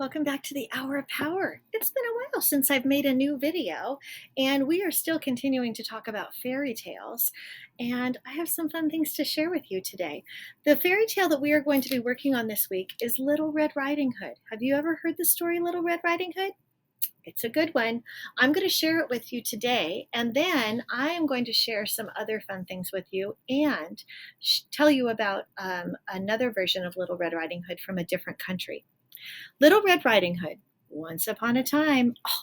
Welcome back to the Hour of Power. It's been a while since I've made a new video, and we are still continuing to talk about fairy tales. And I have some fun things to share with you today. The fairy tale that we are going to be working on this week is Little Red Riding Hood. Have you ever heard the story Little Red Riding Hood? It's a good one. I'm going to share it with you today, and then I am going to share some other fun things with you and tell you about another version of Little Red Riding Hood from a different country. Little Red Riding Hood. Once upon a time. Oh,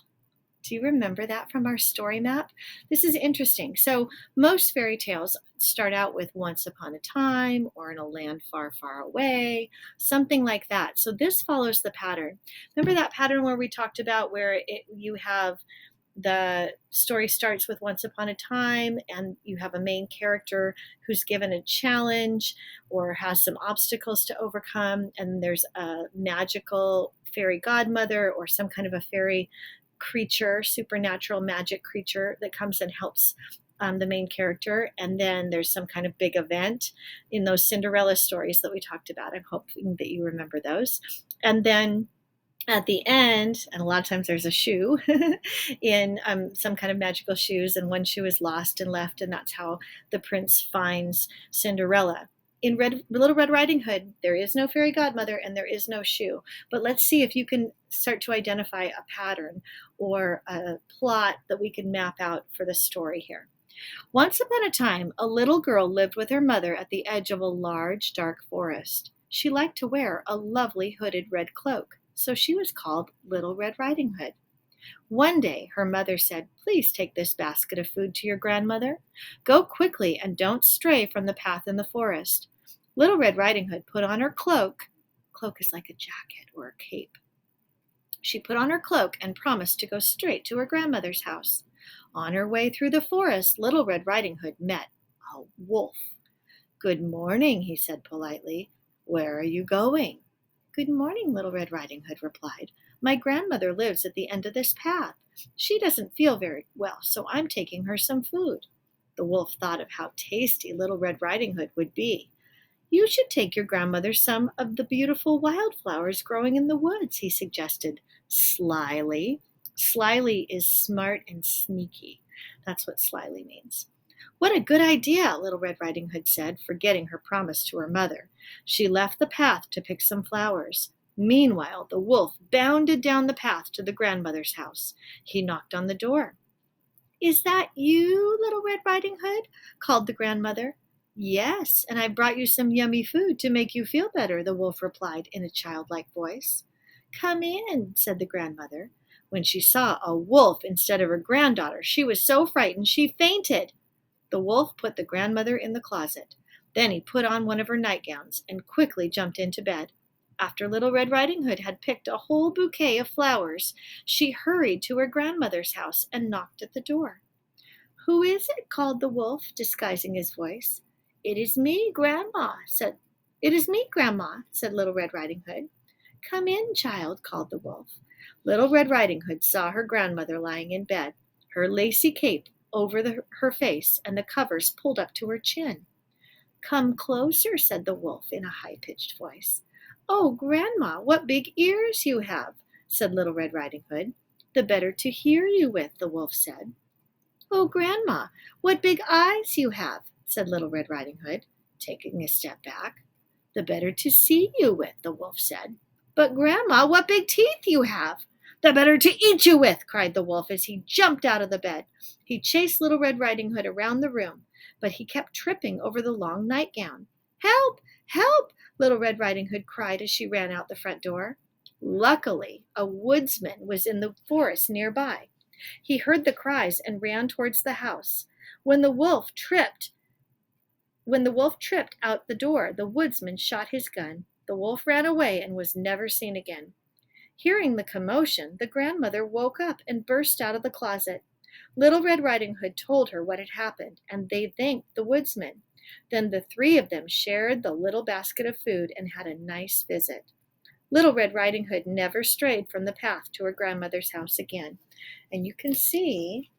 do you remember that from our story map? This is interesting. So, most fairy tales start out with once upon a time or in a land far, far away, something like that. So, this follows the pattern. Remember that pattern where we talked about where you have the story starts with once upon a time and you have a main character who's given a challenge or has some obstacles to overcome, and there's a magical fairy godmother or some kind of a fairy creature, supernatural magic creature that comes and helps the main character. And then there's some kind of big event in those Cinderella stories that we talked about. I'm hoping that you remember those. And then at the end, and a lot of times there's a shoe in some kind of magical shoes, and one shoe is lost and left, and that's how the prince finds Cinderella. In Little Red Riding Hood, there is no fairy godmother and there is no shoe. But let's see if you can start to identify a pattern or a plot that we can map out for the story here. Once upon a time, a little girl lived with her mother at the edge of a large, dark forest. She liked to wear a lovely hooded red cloak, so she was called Little Red Riding Hood. One day, her mother said, "Please take this basket of food to your grandmother. Go quickly and don't stray from the path in the forest." Little Red Riding Hood put on her cloak. Cloak is like a jacket or a cape. She put on her cloak and promised to go straight to her grandmother's house. On her way through the forest, Little Red Riding Hood met a wolf. "Good morning," he said politely. "Where are you going?" "Good morning," Little Red Riding Hood replied. "My grandmother lives at the end of this path. She doesn't feel very well, so I'm taking her some food." The wolf thought of how tasty Little Red Riding Hood would be. "You should take your grandmother some of the beautiful wildflowers growing in the woods," he suggested slyly. Slyly is smart and sneaky. That's what slyly means. "What a good idea," Little Red Riding Hood said, forgetting her promise to her mother. She left the path to pick some flowers. Meanwhile, the wolf bounded down the path to the grandmother's house. He knocked on the door. "Is that you, Little Red Riding Hood?" called the grandmother. "Yes, and I brought you some yummy food to make you feel better," the wolf replied in a childlike voice. "Come in," said the grandmother. When she saw a wolf instead of her granddaughter, she was so frightened she fainted. The wolf put the grandmother in the closet. Then he put on one of her nightgowns and quickly jumped into bed. After Little Red Riding Hood had picked a whole bouquet of flowers, she hurried to her grandmother's house and knocked at the door. "Who is it?" called the wolf, disguising his voice. "It is me, Grandma," said Little Red Riding Hood. "Come in, child," called the wolf. Little Red Riding Hood saw her grandmother lying in bed, her lacy cape over her face and the covers pulled up to her chin. "Come closer," said the wolf in a high-pitched voice. "Oh, Grandma, what big ears you have," said Little Red Riding Hood. "The better to hear you with," the wolf said. "Oh, Grandma, what big eyes you have," said Little Red Riding Hood, taking a step back. "The better to see you with," the wolf said. "But, Grandma, what big teeth you have." "The better to eat you with," cried the wolf as he jumped out of the bed. He chased Little Red Riding Hood around the room, but he kept tripping over the long nightgown. "Help! Help!" Little Red Riding Hood cried as she ran out the front door. Luckily, a woodsman was in the forest nearby. He heard the cries and ran towards the house. When the wolf tripped out the door, the woodsman shot his gun. The wolf ran away and was never seen again. Hearing the commotion, the grandmother woke up and burst out of the closet. Little Red Riding Hood told her what had happened, and they thanked the woodsman. Then the three of them shared the little basket of food and had a nice visit. Little Red Riding Hood never strayed from the path to her grandmother's house again. And you can see,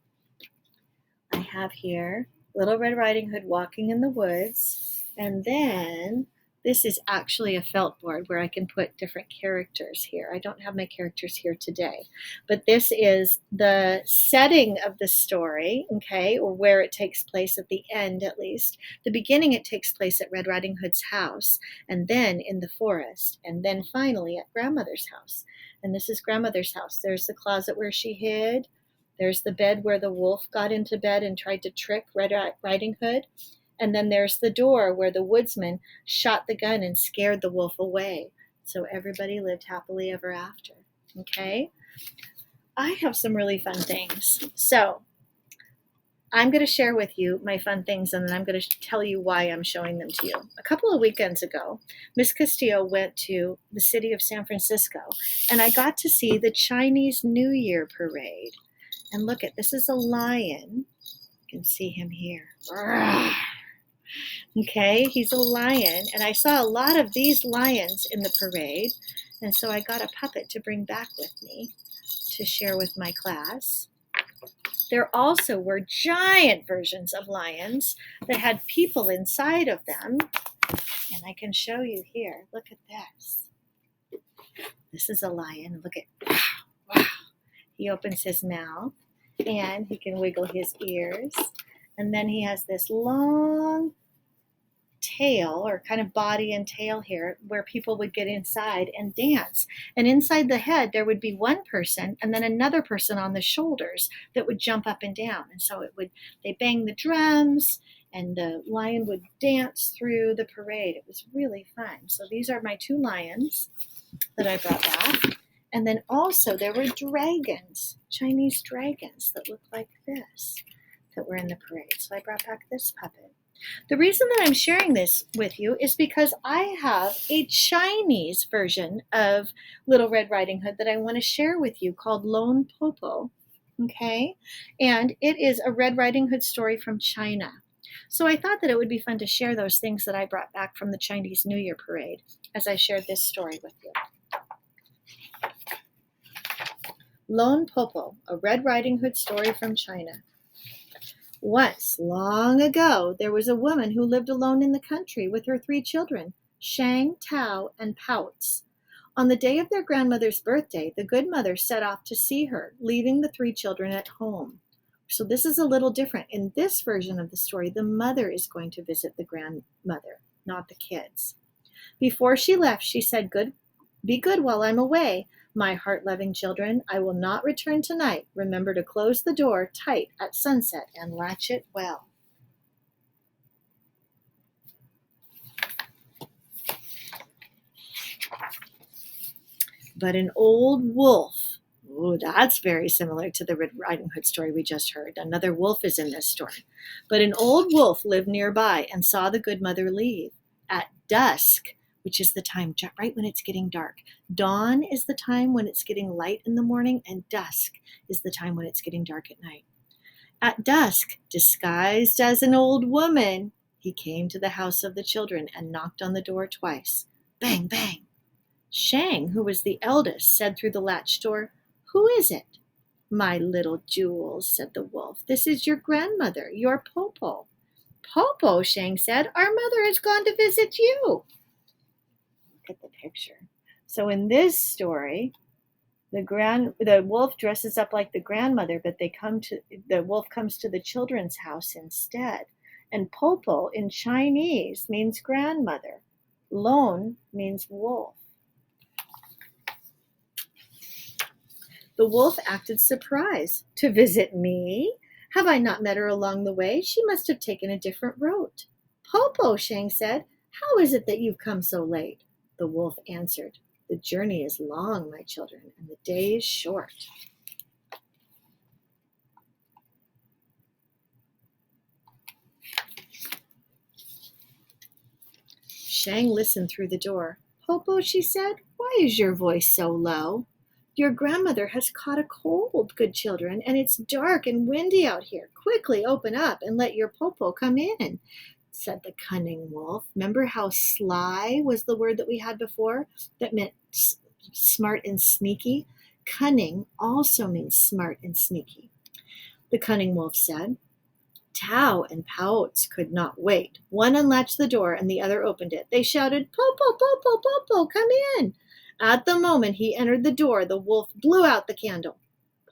I have here Little Red Riding Hood walking in the woods, and then This is actually a felt board where I can put different characters here. I don't have my characters here today, but this is the setting of the story, okay, or where it takes place at the end at least. The beginning, it takes place at Red Riding Hood's house, and then in the forest, and then finally at grandmother's house. And this is grandmother's house. There's the closet where she hid. There's the bed where the wolf got into bed and tried to trick Red Riding Hood. And then there's the door where the woodsman shot the gun and scared the wolf away. So everybody lived happily ever after. Okay? I have some really fun things. So I'm going to share with you my fun things, and then I'm going to tell you why I'm showing them to you. A couple of weekends ago, Miss Castillo went to the city of San Francisco, and I got to see the Chinese New Year parade. And look at, this is a lion. You can see him here. Okay, he's a lion, and I saw a lot of these lions in the parade, and so I got a puppet to bring back with me to share with my class. There also were giant versions of lions that had people inside of them, and I can show you here. Look at this. This is a lion. Look at, wow. He opens his mouth, and he can wiggle his ears, and then he has this long tail, or kind of body and tail here, where people would get inside and dance. And inside the head, there would be one person and then another person on the shoulders that would jump up and down. And so they bang the drums, and the lion would dance through the parade. It was really fun. So these are my two lions that I brought back. And then also there were dragons, Chinese dragons that looked like this, that were in the parade. So I brought back this puppet. The reason that I'm sharing this with you is because I have a Chinese version of Little Red Riding Hood that I want to share with you called Lone Popo, okay? And it is a Red Riding Hood story from China. So I thought that it would be fun to share those things that I brought back from the Chinese New Year parade as I shared this story with you. Lone Popo, a Red Riding Hood story from China. Once, long ago, there was a woman who lived alone in the country with her 3 children, Shang, Tao, and Pouts. On the day of their grandmother's birthday, the good mother set off to see her, leaving the 3 children at home. So this is a little different. In this version of the story, the mother is going to visit the grandmother, not the kids. Before she left, she said, "Be good while I'm away. My heart-loving children, I will not return tonight. Remember to close the door tight at sunset and latch it well." But an old wolf, oh, that's very similar to the Red Riding Hood story we just heard. Another wolf is in this story. But an old wolf lived nearby and saw the good mother leave. At dusk, which is the time right when it's getting dark. Dawn is the time when it's getting light in the morning, and dusk is the time when it's getting dark at night. At dusk, disguised as an old woman, he came to the house of the children and knocked on the door twice. Bang, bang. Shang, who was the eldest, said through the latch door, "Who is it?" "My little jewels," said the wolf. "This is your grandmother, your Popo." "Popo," Shang said, "our mother has gone to visit you." Look at the picture. So in this story, the wolf dresses up like the grandmother, but the wolf comes to the children's house instead. And Popo in Chinese means grandmother. Lone means wolf. The wolf acted surprised. "To visit me? Have I not met her along the way? She must have taken a different route." "Popo," Shang said, "how is it that you've come so late?" The wolf answered, "The journey is long, my children, and the day is short." Shang listened through the door. "Popo," she said, "why is your voice so low?" "Your grandmother has caught a cold, good children, and it's dark and windy out here. Quickly open up and let your Popo come in," said the cunning wolf. Remember how sly was the word that we had before that meant smart and sneaky? Cunning also means smart and sneaky. The cunning wolf said, Tao and Pouts could not wait. One unlatched the door and the other opened it. They shouted, "Popo, Popo, Popo, come in!" At the moment he entered the door, the wolf blew out the candle.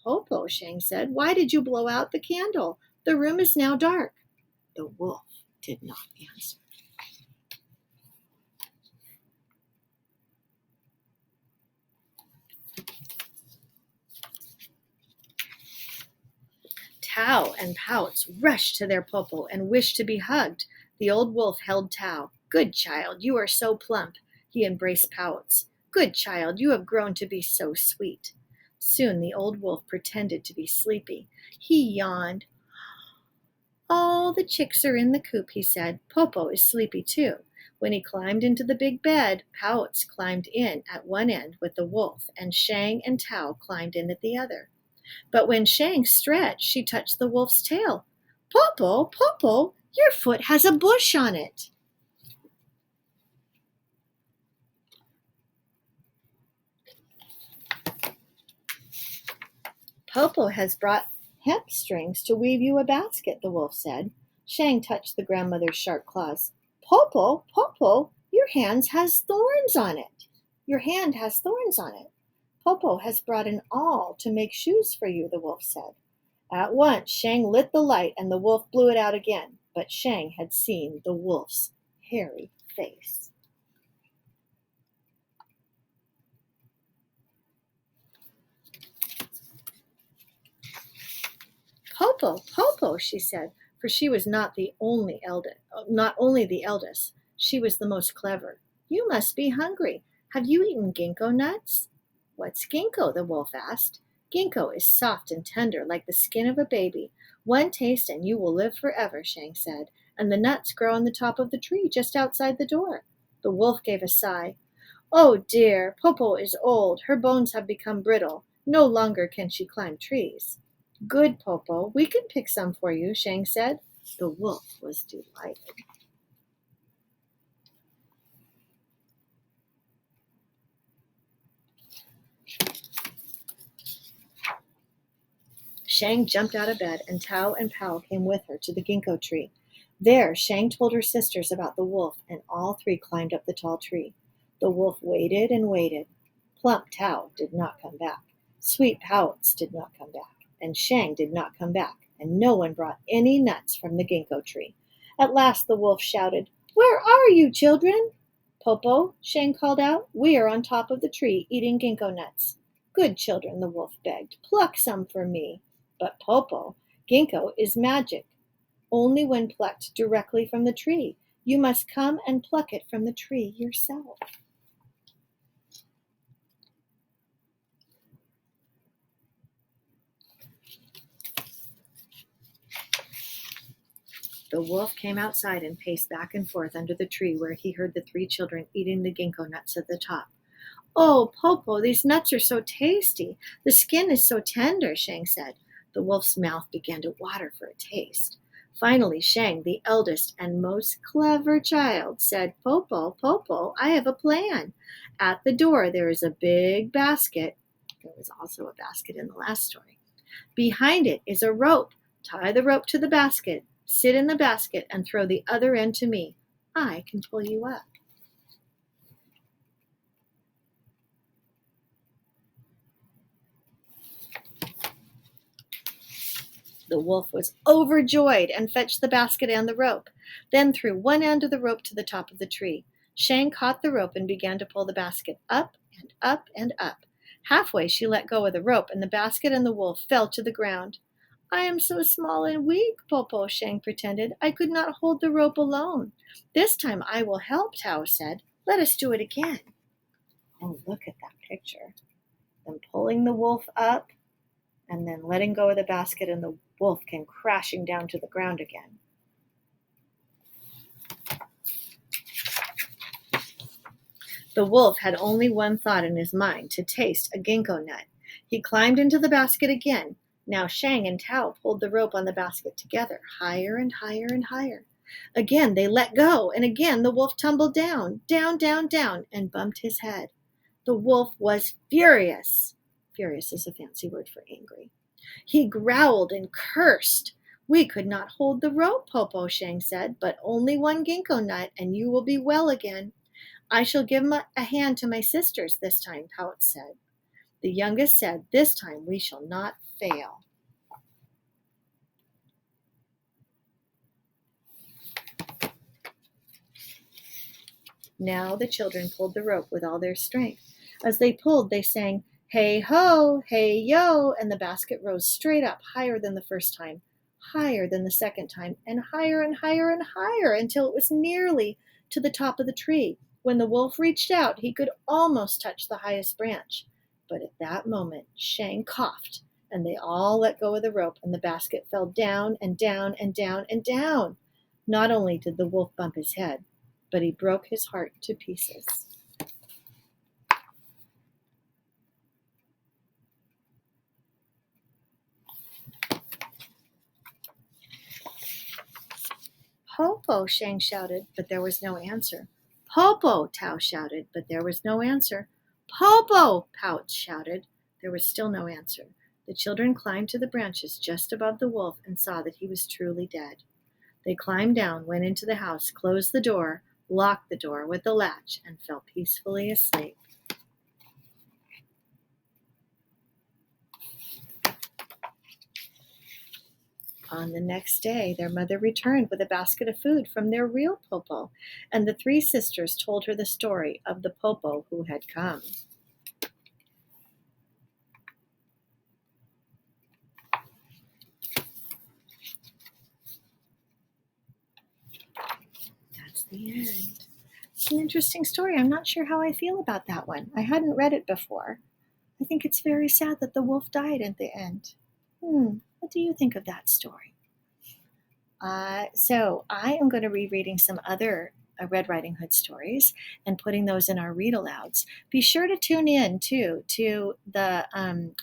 "Popo," Shang said, "why did you blow out the candle? The room is now dark." The wolf did not answer. Tao and Pouts rushed to their Popo and wished to be hugged. The old wolf held Tao. "Good child, you are so plump." He embraced Pouts. "Good child, you have grown to be so sweet." Soon the old wolf pretended to be sleepy. He yawned. "All the chicks are in the coop," he said. "Popo is sleepy too." When he climbed into the big bed, Pouts climbed in at one end with the wolf, and Shang and Tao climbed in at the other. But when Shang stretched, she touched the wolf's tail. "Popo, Popo, your foot has a bush on it." "Popo has brought hemp strings to weave you a basket," the wolf said. Shang touched the grandmother's sharp claws. "Popo, Popo, your hand has thorns on it. Your hand has thorns on it." "Popo has brought an awl to make shoes for you," the wolf said. At once Shang lit the light and the wolf blew it out again, but Shang had seen the wolf's hairy face. "Popo, Popo," she said, for she was not only the eldest, she was the most clever. "You must be hungry. Have you eaten ginkgo nuts?" "What's ginkgo?" the wolf asked. "Ginkgo is soft and tender like the skin of a baby. One taste and you will live forever," Shang said, "and the nuts grow on the top of the tree just outside the door." The wolf gave a sigh. "Oh dear, Popo is old. Her bones have become brittle. No longer can she climb trees." "Good, Popo. We can pick some for you," Shang said. The wolf was delighted. Shang jumped out of bed, and Tao and Pao came with her to the ginkgo tree. There, Shang told her sisters about the wolf, and all three climbed up the tall tree. The wolf waited and waited. Plump Tao did not come back. Sweet Pouts did not come back. And Shang did not come back, and no one brought any nuts from the ginkgo tree. At last the wolf shouted, "Where are you, children?" "Popo," Shang called out, "we are on top of the tree eating ginkgo nuts." "Good children," the wolf begged, "pluck some for me." But Popo, ginkgo is magic, only when plucked directly from the tree. You must come and pluck it from the tree yourself. The wolf came outside and paced back and forth under the tree where he heard the three children eating the ginkgo nuts at the top. "Oh, Popo, these nuts are so tasty. The skin is so tender," Shang said. The wolf's mouth began to water for a taste. Finally, Shang, the eldest and most clever child, said, "Popo, Popo, I have a plan. At the door there is a big basket." There was also a basket in the last story. "Behind it is a rope. Tie the rope to the basket, sit in the basket, and throw the other end to me. I can pull you up." The wolf was overjoyed and fetched the basket and the rope, then threw one end of the rope to the top of the tree. Shang caught the rope and began to pull the basket up and up and up. Halfway, she let go of the rope, and the basket and the wolf fell to the ground. "I am so small and weak, Popo," Shang pretended. "I could not hold the rope alone." "This time I will help," Tao said. "Let us do it again." Oh, look at that picture. Them pulling the wolf up and then letting go of the basket, and the wolf came crashing down to the ground again. The wolf had only one thought in his mind, to taste a ginkgo nut. He climbed into the basket again. Now Shang and Tao pulled the rope on the basket together, higher and higher and higher. Again they let go, and again the wolf tumbled down, down, down, down, and bumped his head. The wolf was furious. Furious is a fancy word for angry. He growled and cursed. "We could not hold the rope, Popo," Shang said, "but only one ginkgo nut, and you will be well again." "I shall give a hand to my sisters this time," Pout said. The youngest said, "This time we shall not fail." Now the children pulled the rope with all their strength. As they pulled, they sang, "Hey ho, hey yo," and the basket rose straight up, higher than the first time, higher than the second time, and higher and higher and higher until it was nearly to the top of the tree. When the wolf reached out, he could almost touch the highest branch. But at that moment, Shang coughed, and they all let go of the rope, and the basket fell down and down and down and down. Not only did the wolf bump his head, but he broke his heart to pieces. "Popo," Shang shouted, but there was no answer. "Popo," Tao shouted, but there was no answer. "Popo," Pout shouted. There was still no answer. The children climbed to the branches just above the wolf and saw that he was truly dead. They climbed down, went into the house, closed the door, locked the door with the latch, and fell peacefully asleep. On the next day, their mother returned with a basket of food from their real Popo, and the three sisters told her the story of the Popo who had come. That's the end. It's an interesting story. I'm not sure how I feel about that one. I hadn't read it before. I think it's very sad that the wolf died at the end. What do you think of that story? So I am going to be reading some other Red Riding Hood stories and putting those in our read alouds. Be sure to tune in too to the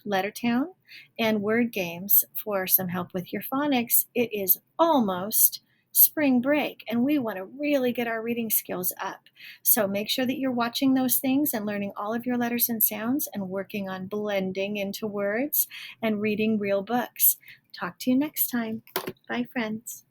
Lettertown and Word Games for some help with your phonics. It is almost spring break and we want to really get our reading skills up. So make sure that you're watching those things and learning all of your letters and sounds and working on blending into words and reading real books. Talk to you next time. Bye, friends.